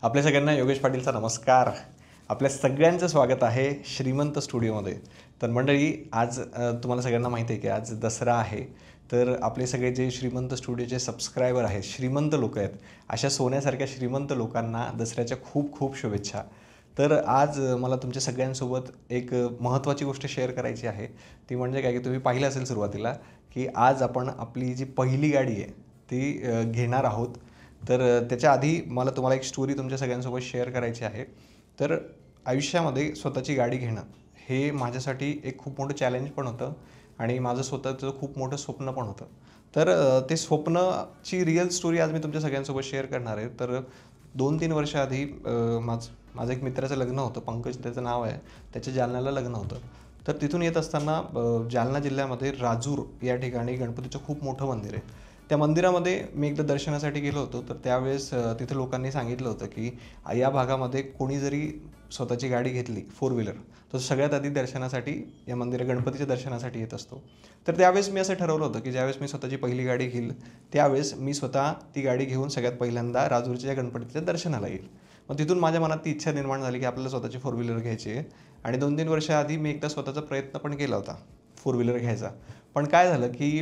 आपल्या सगळ्यांना योगेश पाटीलचा नमस्कार. आपल्या सगळ्यांचं स्वागत आहे श्रीमंत स्टुडिओमध्ये. तर मंडळी, आज तुम्हाला सगळ्यांना माहिती आहे की आज दसरा आहे. तर आपले सगळे जे श्रीमंत स्टुडिओचे सबस्क्रायबर आहेत, श्रीमंत लोक आहेत, अशा सोन्यासारख्या श्रीमंत लोकांना दसऱ्याच्या खूप खूप शुभेच्छा. तर आज मला तुमच्या सगळ्यांसोबत एक महत्त्वाची गोष्ट शेअर करायची आहे. ती म्हणजे काय की तुम्ही पाहिलं असेल सुरुवातीला की आज आपण आपली जी पहिली गाडी आहे ती घेणार आहोत. तर त्याच्या आधी मला तुम्हाला एक स्टोरी तुमच्या सगळ्यांसोबत शेअर करायची आहे. तर आयुष्यामध्ये स्वतःची गाडी घेणं हे माझ्यासाठी एक खूप मोठं चॅलेंज पण होतं आणि माझं स्वतःचं खूप मोठं स्वप्न पण होतं. तर ते स्वप्नाची रिअल स्टोरी आज मी तुमच्या सगळ्यांसोबत शेअर करणार आहे. तर 2-3 वर्ष आधी माझं एक मित्राचं लग्न होतं, पंकज त्याचं नाव आहे. त्याच्या जालन्याला लग्न होतं. तर तिथून येत असताना जालना जिल्ह्यामध्ये राजूर या ठिकाणी गणपतीचं खूप मोठं मंदिर आहे. त्या मंदिरामध्ये मी एकदा दर्शनासाठी गेलो होतो. तर त्यावेळेस तिथे लोकांनी सांगितलं होतं की या भागामध्ये कोणी जरी स्वतःची गाडी घेतली फोर व्हीलर, तर सगळ्यात आधी दर्शनासाठी या गणपतीच्या दर्शनासाठी येत असतो. तर त्यावेळेस मी असं ठरवलं होतं की ज्यावेळेस मी स्वतःची पहिली गाडी घेईल त्यावेळेस मी स्वतः ती गाडी घेऊन सगळ्यात पहिल्यांदा राजूरच्या गणपतीच्या दर्शनाला येईल. मग तिथून माझ्या मनात ती इच्छा निर्माण झाली की आपल्याला स्वतःची फोर व्हीलर घ्यायची आहे. आणि 2-3 वर्षाआधी मी एकदा स्वतःचा प्रयत्न पण केला होता फोर व्हीलर घ्यायचा. पण काय झालं की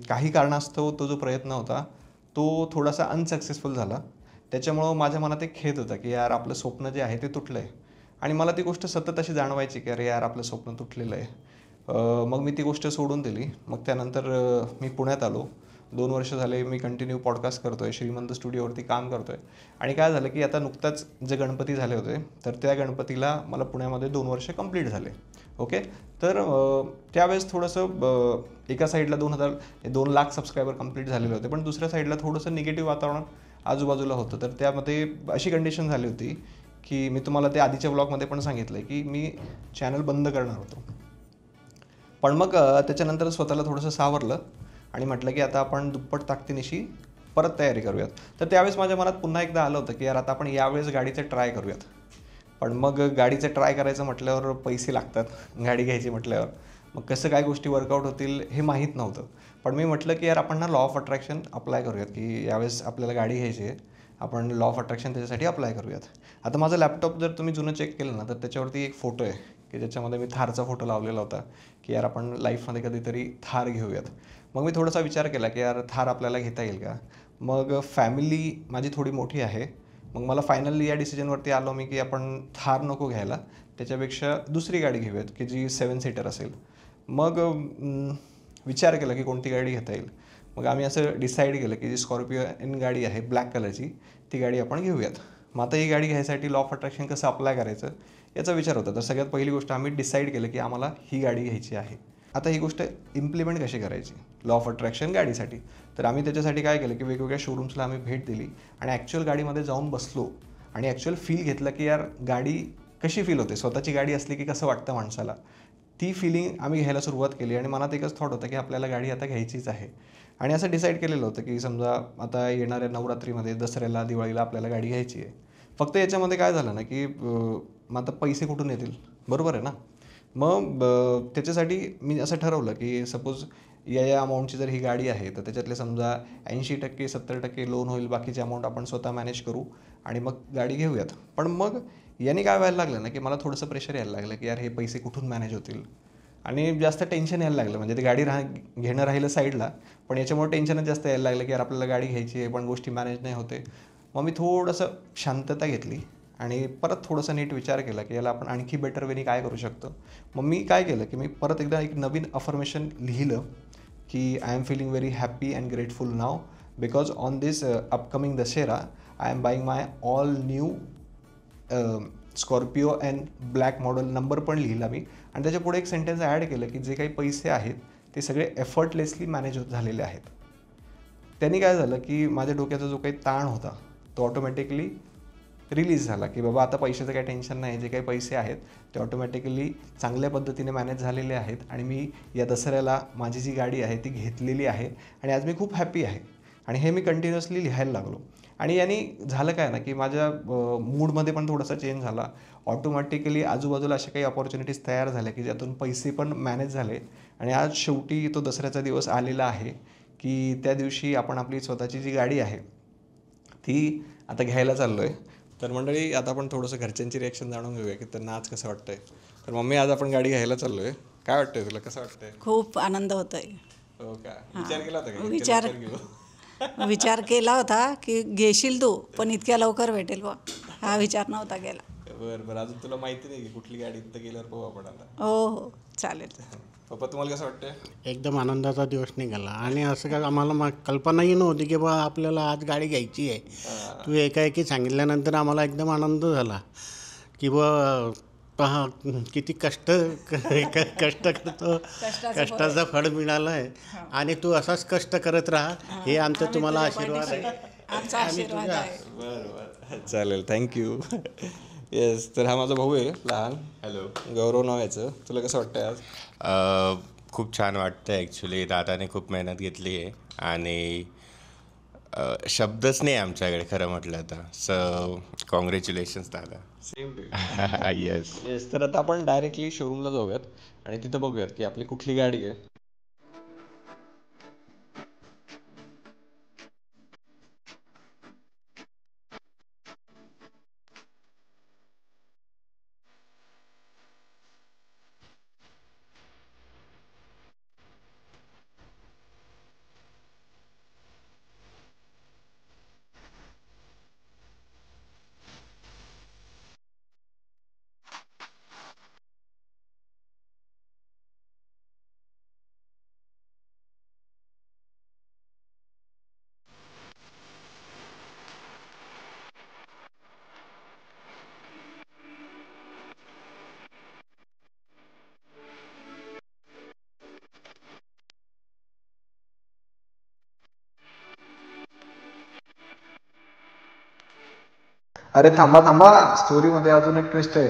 काही कारणास्तव तो जो प्रयत्न होता तो थोडासा अनसक्सेसफुल झाला. त्याच्यामुळं माझ्या मनात एक खेद होता की यार आपलं स्वप्न जे आहे ते तुटलं आहे. आणि मला ती गोष्ट सतत अशी जाणवायची की अरे यार आपलं स्वप्न तुटलेलं आहे. मग मी ती गोष्ट सोडून दिली. मग त्यानंतर मी पुण्यात आलो. 2 वर्ष झाले मी कंटिन्यू पॉडकास्ट करतो आहे, श्रीमंत स्टुडिओवरती काम करतो आहे. आणि काय झालं की आता नुकताच जे गणपती झाले होते तर त्या गणपतीला मला पुण्यामध्ये 2 वर्ष कंप्लीट झाले. ओके. तर त्यावेळेस थोडंसं एका साईडला 2 लाख सबस्क्रायबर कंप्लीट झालेले होते, पण दुसऱ्या साईडला थोडंसं निगेटिव्ह वातावरण आजूबाजूला होतं. तर त्यामध्ये अशी कंडिशन झाली होती की मी तुम्हाला ते आधीच्या ब्लॉगमध्ये पण सांगितलं आहे की मी चॅनल बंद करणार होतो. पण मग त्याच्यानंतर स्वतःला थोडंसं सावरलं आणि म्हटलं की आता आपण दुप्पट ताकदीनिशी परत तयारी करूयात. तर त्यावेळेस माझ्या मनात पुन्हा एकदा आलं होतं की यार आता आपण यावेळेस गाडीचं ट्राय करूयात. पण मग गाडीचं ट्राय करायचं म्हटल्यावर पैसे लागतात, गाडी घ्यायची म्हटल्यावर. मग कसं काय गोष्टी वर्कआउट होतील हे माहीत नव्हतं. पण मी म्हटलं की यार आपण ना लॉ ऑफ अट्रॅक्शन अप्लाय करूयात की यावेळेस आपल्याला गाडी घ्यायची आहे. आपण लॉ ऑफ अट्रॅक्शन त्याच्यासाठी अप्लाय करूयात. आता माझं लॅपटॉप जर तुम्ही जुनं चेक केलं ना तर त्याच्यावरती एक फोटो आहे की ज्याच्यामध्ये मी थारचा फोटो लावलेला होता की यार आपण लाईफमध्ये कधीतरी थार घेऊयात. मग मी थोडासा विचार केला की यार थार आपल्याला घेता येईल का. मग फॅमिली माझी थोडी मोठी आहे. मग मला फायनली या डिसिजनवरती आलो मी की आपण थार नको घ्यायला, त्याच्यापेक्षा दुसरी गाडी घेऊयात की जी 7 सीटर असेल. मग विचार केला की कोणती गाडी घेता येईल. मग आम्ही असं डिसाईड केलं की जी स्कॉर्पिओ एन गाडी आहे ब्लॅक कलरची, ती गाडी आपण घेऊयात. मग आता ही गाडी घ्यायसाठी लॉ ऑफ अट्रॅक्शन कसं अप्लाय करायचं याचा विचार होता. तर सगळ्यात पहिली गोष्ट आम्ही डिसाईड केलं की आम्हाला ही गाडी घ्यायची आहे. आता ही गोष्ट इम्प्लिमेंट कशी करायची लॉ ऑफ अट्रॅक्शन गाडीसाठी. तर आम्ही त्याच्यासाठी काय केलं की वेगवेगळ्या शोरूम्सला आम्ही भेट दिली आणि ॲक्च्युअल गाडीमध्ये जाऊन बसलो आणि ॲक्च्युअल फील घेतलं की यार गाडी कशी फील होते, स्वतःची गाडी असली की कसं वाटतं माणसाला. ती फिलिंग आम्ही घ्यायला सुरुवात केली आणि मनात एकच थॉट होता की आपल्याला गाडी आता घ्यायचीच आहे. आणि असं डिसाईड केलेलं होतं की समजा आता येणाऱ्या नवरात्रीमध्ये, दसऱ्याला, दिवाळीला आपल्याला गाडी घ्यायची आहे. फक्त याच्यामध्ये काय झालं ना की मग आता पैसे कुठून येतील, बरोबर आहे ना. मग त्याच्यासाठी मी असं ठरवलं की सपोज या अमाऊंटची जर ही गाडी आहे तर त्याच्यातले समजा 80% 70% लोन होईल, बाकीची अमाऊंट आपण स्वतः मॅनेज करू आणि मग गाडी घेऊयात. पण मग याने काय व्हायला लागलं ना की मला थोडंसं प्रेशर यायला लागलं की यार हे पैसे कुठून मॅनेज होतील आणि जास्त टेन्शन यायला लागलं. म्हणजे ते गाडी घेणं राहिलं साईडला, पण याच्यामुळे टेन्शनच जास्त यायला लागलं की यार आपल्याला गाडी घ्यायची आहे पण गोष्टी मॅनेज नाही होते. मग मी थोडंसं शांतता घेतली आणि परत थोडासा नीट विचार केला की याला आपण आणखी बेटर वेनी काय करू शकतो. मग मी काय केलं की मी परत एकदा एक नवीन अफर्मेशन लिहिलं की I am feeling very happy and grateful now because on this upcoming Dussehra I am buying my all new Scorpio and black model. Number पण लिहिला मी आणि त्याच्या पुढे एक सेंटेन्स ॲड केलं की जे काही पैसे आहेत ते सगळे एफर्टलेसली मॅनेज झालेले आहेत. त्यांनी काय झालं की माझ्या डोक्याचा जो काही ताण होता तो ऑटोमॅटिकली रिलीज झाला की बाबा आता पैशाचं काही टेन्शन नाही. जे काही पैसे आहेत ते ऑटोमॅटिकली चांगल्या पद्धतीने मॅनेज झालेले आहेत आणि मी या दसऱ्याला माझी जी गाडी आहे ती घेतलेली आहे आणि आज मी खूप हॅपी आहे. आणि हे मी कंटिन्युअसली लिहायला लागलो आणि यांनी झालं काय ना की माझ्या मूडमध्ये पण थोडासा चेंज झाला. ऑटोमॅटिकली आजूबाजूला अशा काही अपॉर्च्युनिटीज तयार झाल्या की ज्यातून पैसे पण मॅनेज झाले आणि आज शेवटी तो दसऱ्याचा दिवस आलेला आहे की त्या दिवशी आपण आपली स्वतःची जी गाडी आहे ती आता घ्यायला चाललो आहे. तर मंडळी आता आपण थोडंसं घरच्यांची रिॲक्शन जाणून घेऊया की त्यांना आज कसं वाटतंय. तर मम्मी, आज आपण गाडी घ्यायला चाललोय, काय वाटतंय तुला, कसं वाटतंय? खूप आनंद होतोय. हो का, हां. विचार केला होता का इतक्या विचार लवकर घेऊ? विचार केला होता की घेशील तू, पण इतक्या लवकर भेटेल बा, हा विचार नव्हता केला. बरं बरं, अजून तुला माहिती नाही की कुठली गाडी, इथं गेल्यावर पाहू आपण आता. हो हो, चालेल. पप्पा, तुम्हाला कसं वाटतंय? एकदम आनंदाचा दिवस निघाला आणि असं काय आम्हाला कल्पनाही नव्हती की बा आपल्याला आज गाडी घ्यायची आहे. तू एकाएकी सांगितल्यानंतर आम्हाला एकदम आनंद झाला की बा पहा किती कष्ट करतो, कष्टाचं फळ मिळालं आहे आणि तू असाच कष्ट करत राहा, हे आमचं तुम्हाला आशीर्वाद आहे. आमचा आशीर्वाद आहे. बरं बरं, चालेल, थँक्यू. येस, तर हा माझा भाऊ आहे लहान. हॅलो. गौरव नाव याचं. तुला कसं वाटतंय आज? खूप छान वाटतं ॲक्च्युली. दादाने खूप मेहनत घेतली आहे आणि शब्दच नाही आमच्याकडे खरं म्हटलं तर. सो कॉंग्रॅच्युलेशन्स दादा. Same to. येस. येस, तर आता आपण डायरेक्टली शोरूमला जाऊयात आणि तिथं बघूयात की आपली कुठली गाडी आहे. अरे थांबा थांबा, स्टोरीमध्ये अजून एक ट्विस्ट आहे.